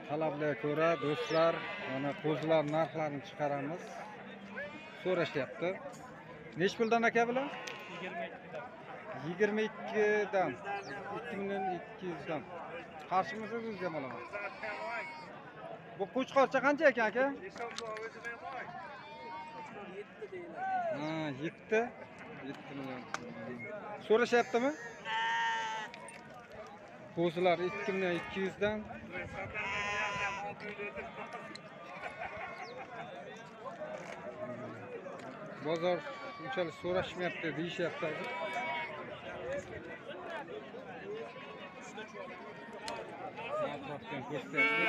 Talablarga ko'ra do'stlar, mana qo'zilar narxlarini chiqaramiz. So'rashyapti. Nech puldan aka bular? 22 dan. 2200 dan. Qarshimisiz o'zga olaman. Bu qo'chqorcha qancha ekan aka? 7. 7 million. So'rashyaptimi? Qo'zilar 2200 dan. Bozor unchalik so'rashmayapti deyishyapti. Atrofdan ko'rsatyapti.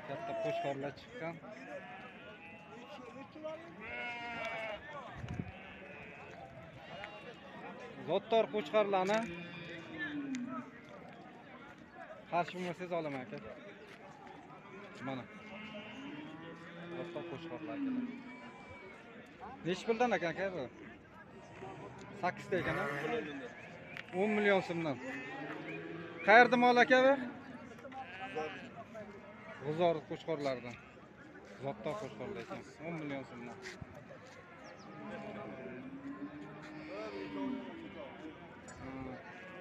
Katta qo'chqorlar chiqqan. Zotdor qo'chqorlarni qarshi bo'lmasangiz olaman aka. Mana. Zotdor qo'chqorlar aka. Nech puldan aka bu? 8 ta ekan. 10 million so'mdan. Qayerda mol aka bu? G'uzor qo'chqorlardan. Zotdor qo'chqorlar ekan. 10 million so'mdan.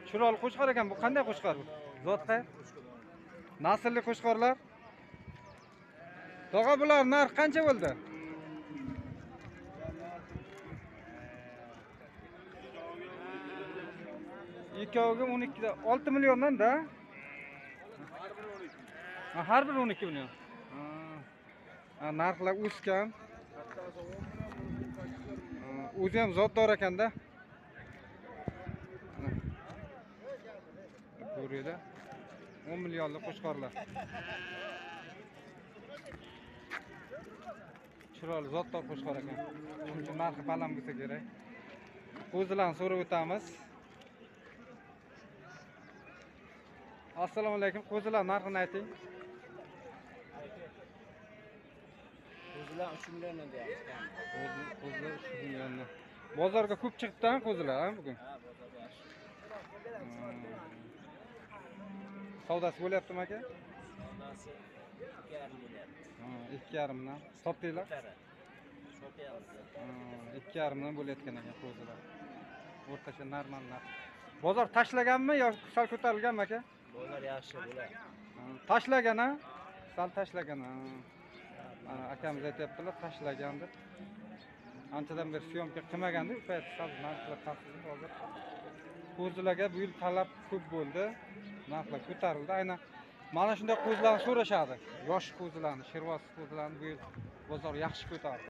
Chiroyli qo'chqor ekan bu. Qanday qo'chqor bu? Zotqa? Naslli qo'chqorlar. Tog'a bular narx qancha bo'ldi? Ikkoviga 12 da 6 milliondan da. Har biri 12 million. Narxlar o'sgan. O'zi ham zotdor ekanda. Ko'riyda 10 millionlik qo'chqorlar. Chiroyli zotdor qo'chqor ekan. Shuncha narxi baland bo'lsa kerak. Qo'zilarni so'rab o'tamiz. Assalomu alaykum. Qo'zilar narxini ayting. Qo'zilar 3 milliondan deyapmiz. Qo'zilar 3 milliondan. Bozorga ko'p chiqibdi-a qo'zilar bugun? Ha, bozor yaxshi. Savdosi bo'lyaptimi aka? Savdosi 2,5 bo'lyapti. 2,5 dan. Sotdinglar? Sotyapmiz. 2,5 dan bo'layotgan ekan qo'zilar. O'rtacha normal narx. Bozor tashlaganmi yo sal ko'tarilganmi aka? Bozor yaxshi bo'ladi. Tashlagan-a? Sal tashlagan. Mana akamiz aytayaptilar, tashlagan deb. Anchadan beri syomka qilmaganda, u payt sal narxlar pastladi hozir. Qo'zilarga bu yil talab ko'p bo'ldi. Narxlar ko'tarildi. Aynan mana shunday qo'zilarni so'rashadi. Yosh qo'zilarni, shervos qo'zilarni bu yil bozor yaxshi ko'tardi.